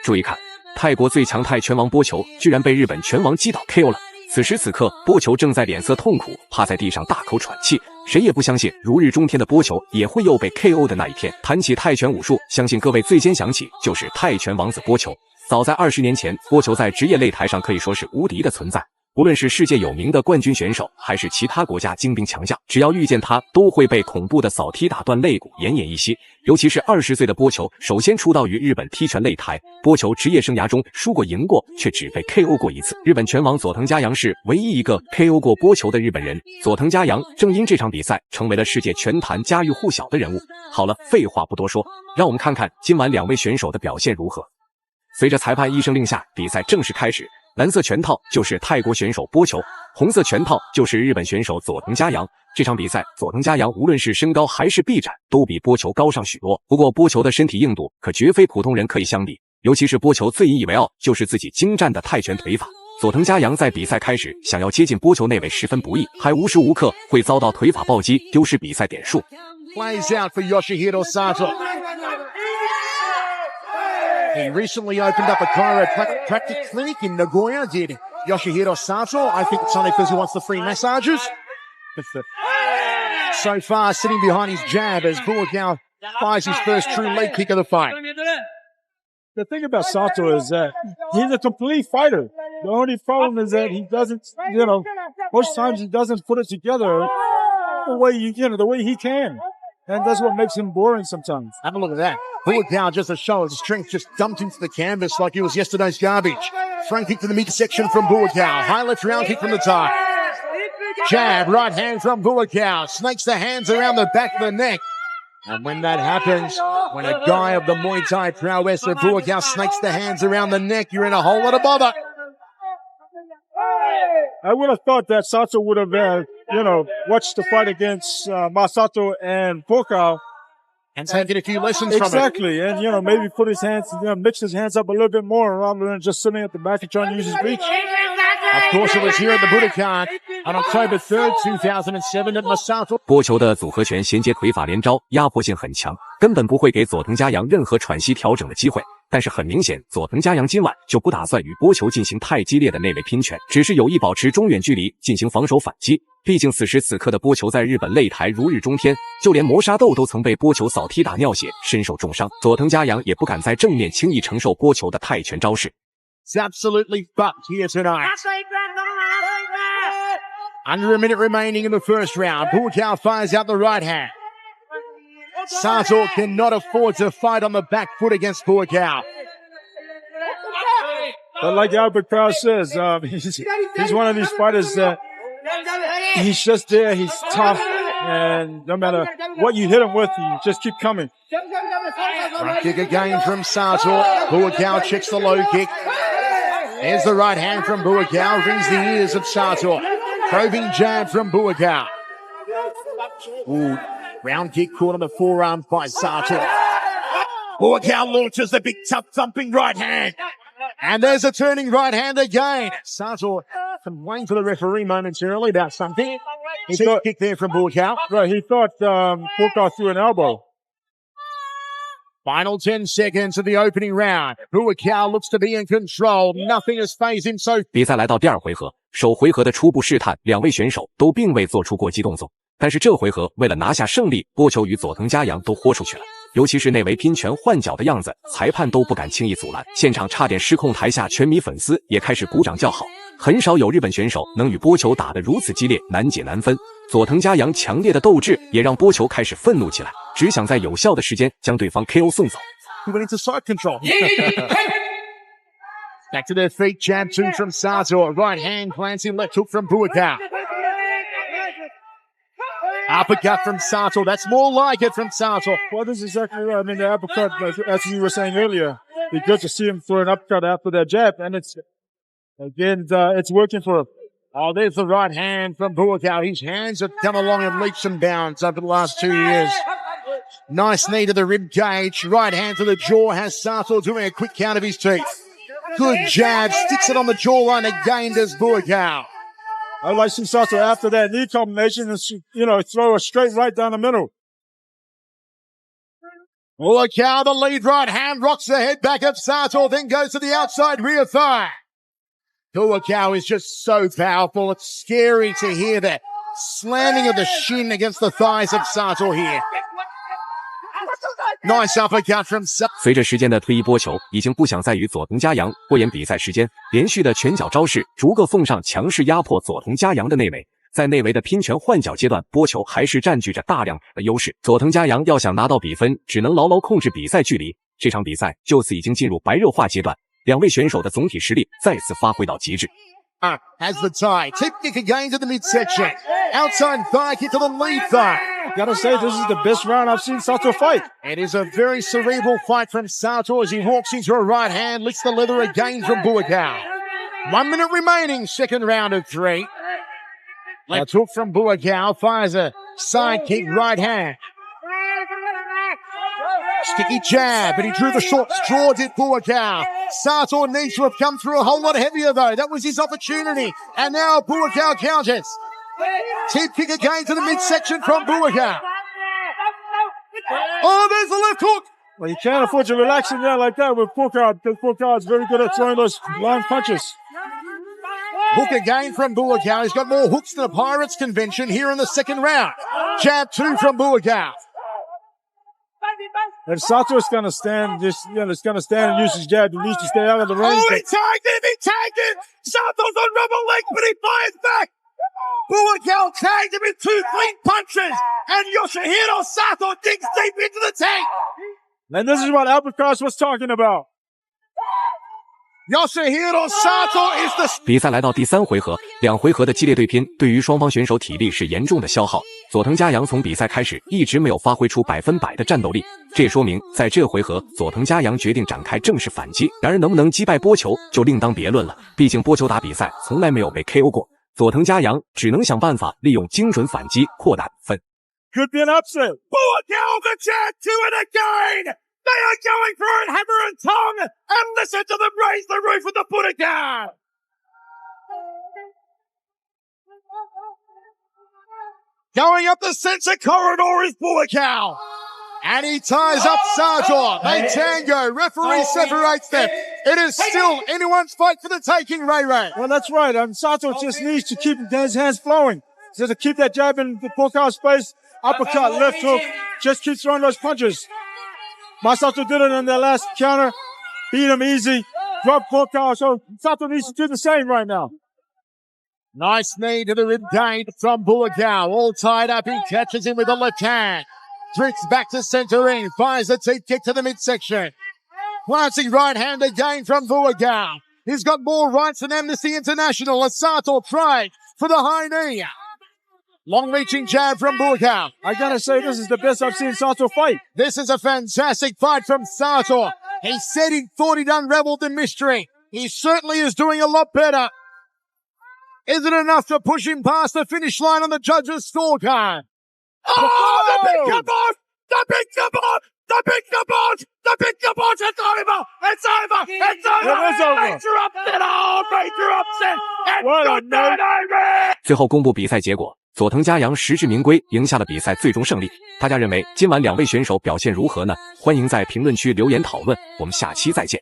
注意看，泰国最强泰拳王波球居然被日本拳王击倒 KO 了。此时此刻，波球正在脸色痛苦，趴在地上大口喘气。谁也不相信如日中天的波球也会有被 KO 的那一天。谈起泰拳武术，相信各位最先想起就是泰拳王子波球。早在20年前，波球在职业擂台上可以说是无敌的存在。无论是世界有名的冠军选手，还是其他国家精兵强将，只要遇见他，都会被恐怖的扫踢打断肋骨，奄奄一息。尤其是20岁的波球，首先出道于日本踢拳擂台。波球职业生涯中输过赢过，却只被 KO 过一次。日本拳王佐藤嘉阳是唯一一个 KO 过波球的日本人。佐藤嘉阳正因这场比赛成为了世界拳坛家喻户晓的人物。好了，废话不多说，让我们看看今晚两位选手的表现如何。随着裁判一声令下，比赛正式开始。蓝色拳套就是泰国选手波球，红色拳套就是日本选手佐藤嘉阳。这场比赛，佐藤嘉阳无论是身高还是臂展，都比波球高上许多。不过，波球的身体硬度可绝非普通人可以相比，尤其是波球最引以为傲就是自己精湛的泰拳腿法。佐藤嘉阳在比赛开始想要接近波球那位十分不易，还无时无刻会遭到腿法暴击，丢失比赛点数。Plays out for Yoshihiro Sato. He recently opened up a chiropractic clinic in Nagoya, did Yoshihiro Sato. I think it's only because he wants the free massages. So far, sitting behind his jab as Buakaw fires his first true leg kick of the fight. The thing about Sato is that he's a complete fighter. The only problem is that he doesn't, most times he doesn't put it together the way he can. And that's what makes him boring sometimes. Have a look at that. Buakaw, just a show of strength, just dumped into the canvas like it was yesterday's garbage. Front kick to the midsection from Buakaw. High left round kick from the top. Jab, right hand from Buakaw. Snakes the hands around the back of the neck. And when that happens, when a guy of the Muay Thai prowess of Buakaw snakes the hands around the neck, you're in a whole lot of bother. I would have thought that Sato would have, watched the fight against Masato and Buakaw. And taking a few lessons from it. Exactly. And, maybe put his hands, mix his hands up a little bit more rather than just sitting at the back and trying to use his reach. Of course, it was here at the Budokan on October 3rd, 2007 at Masato. 波球的组合拳衔接腿法连招，压迫性很强，根本不会给佐藤嘉阳任何喘息调整的机会。但是很明显，佐藤嘉阳今晚就不打算与波球进行太激烈的内卫拼拳，只是有意保持中远距离进行防守反击。毕竟此时此刻的波球在日本擂台如日中天，就连磨砂豆都曾被波球扫踢打尿血，身受重伤。佐藤嘉阳也不敢在正面轻易承受波球的泰拳招式。It's absolutely fucked here tonight. Under a minute remaining in the first round. Buakaw fires out the right hand. Sato cannot afford to fight on the back foot against Buakaw. But like Albert Krause says, he's one of these fighters that he's just there, he's tough, and no matter what you hit him with, you just keep coming. Front kick again from Sato. Buakaw checks the low kick. There's the right hand from Buakaw, rings the ears of Sato. Probing jab from Buakaw. Ooh, round kick caught on the forearm by Sato. Buakaw launches the big tough thumping right hand. And there's a turning right hand again. Sato waiting for the referee momentarily about something. He thought kick there from Buakaw. Right, he thought Buakaw threw an elbow. Final 10 seconds of the opening round. Buakaw looks to be in control. Nothing has phased him so. 比赛来到第二回合，首回合的初步试探，两位选手都并未做出过激动作。但是这回合为了拿下胜利，波球与佐藤嘉阳都豁出去了。尤其是内围拼拳换脚的样子，裁判都不敢轻易阻拦，现场差点失控，台下拳迷粉丝也开始鼓掌叫好。很少有日本选手能与波球打得如此激烈，难解难分。佐藤嘉阳强烈的斗志也让波球开始愤怒起来，只想在有效的时间将对方 KO 送走。He went into side control. Back to their feet, jab two from Sato. Right hand glancing left hook from Buakaw. Uppercut from Sato. That's more like it from Sato. Well, this is exactly right. I mean, the uppercut, as you were saying earlier, it's good to see him throw an uppercut after that jab, and it's working for him. Oh, there's the right hand from Buakaw. His hands have come along in leaps and bounds over the last 2 years. Nice knee to the rib cage. Right hand to the jaw has Sato doing a quick count of his teeth. Good jab. Sticks it on the jawline again, does Buakaw. I like to see Sato after that knee combination and, throw a straight right down the middle. Buakaw, the lead right hand, rocks the head back of Sato, then goes to the outside rear thigh. Buakaw is just so powerful. It's scary to hear that slamming of the shin against the thighs of Sato here. Nice uppercut from Sato. 随着时间的推移，波球已经不想再与佐藤嘉阳拖延比赛时间，连续的拳脚招式逐个奉上，强势压迫佐藤嘉阳的内围。在内围的拼拳换脚阶段，波球还是占据着大量的优势。佐藤嘉阳要想拿到比分，只能牢牢控制比赛距离。这场比赛就此已经进入白热化阶段，两位选手的总体实力再次发挥到极致。Has the tie. Tip kick again to the midsection. Outside thigh kick to the lead thigh. Gotta say, this is the best round I've seen Sato fight. It is a very cerebral fight from Sato as he walks into a right hand, licks the leather again from Buakaw. 1 minute remaining, second round of 3. Left hook from Buakaw, fires a side kick, right hand. Sticky jab, but he drew the short straw, did Buakaw. Sato needs to have come through a whole lot heavier though. That was his opportunity. And now Buakaw counters. Tip kick again to the midsection from Buakaw. Oh, there's the left hook. Well, you can't afford to relax in there like that with Buakaw, because Buakaw is very good at throwing those long punches. Hook again from Buakaw. He's got more hooks than a Pirates convention here in the second round. Jab 2 from Buakaw. And Sato is gonna stand, it's gonna stand and use his jab. He needs to stay out of the ring. Oh, he tagged him! Sato's on rubber legs, but he fires back! Buakaw tagged him in 2 clean punches! And Yoshihiro Sato digs deep into the tank! And this is what Albatross was talking about. Yoshihiro Sato is the... 比赛来到第3回合，2回合的激烈对拼，对于双方选手体力是严重的消耗。佐藤嘉阳从比赛开始一直没有发挥出100%的战斗力，这也说明在这回合，佐藤嘉阳决定展开正式反击。然而能不能击败波球就另当别论了，毕竟波球打比赛从来没有被 KO 过。佐藤嘉阳只能想办法利用精准反击扩大比分。Could be an upset. Buakaw the jab 2 and again! They are going for it, hammer and tongue! And listen to them raise the roof with the Budokan! Going up the center corridor is Buakaw. And he ties up Sato. They tango. Referee separates them. It is still anyone's fight for the taking, Ray Ray. Well, that's right. Sato just needs to keep his hands flowing. Just to keep that jab in the Buakaw's face. Uppercut, left hook. Just keep throwing those punches. Masato did it in their last counter. Beat him easy. Dropped Buakaw. So Sato needs to do the same right now. Nice knee to the ribcage from Buakaw. All tied up. He catches him with the left hand. Drifts back to center ring. Fires a teeth kick to the midsection. Glancing right hand again from Buakaw. He's got more rights than Amnesty International as Sato tried for the high knee. Long-reaching jab from Buakaw. I gotta say, this is the best I've seen Sato fight. This is a fantastic fight from Sato. He said he thought he'd unraveled the mystery. He certainly is doing a lot better. Is it enough to push him past the finish line on the judges' scorecard? Oh, the big kabod! The big kabod! The big kabod! The big kabod! It's over! It's over! It's over! It is over. Major upset! Oh, major upset! And What a good night, Irene! 最后公布比赛结果，佐藤嘉阳实至名归，赢下了比赛最终胜利。大家认为今晚2位选手表现如何呢？欢迎在评论区留言讨论，我们下期再见。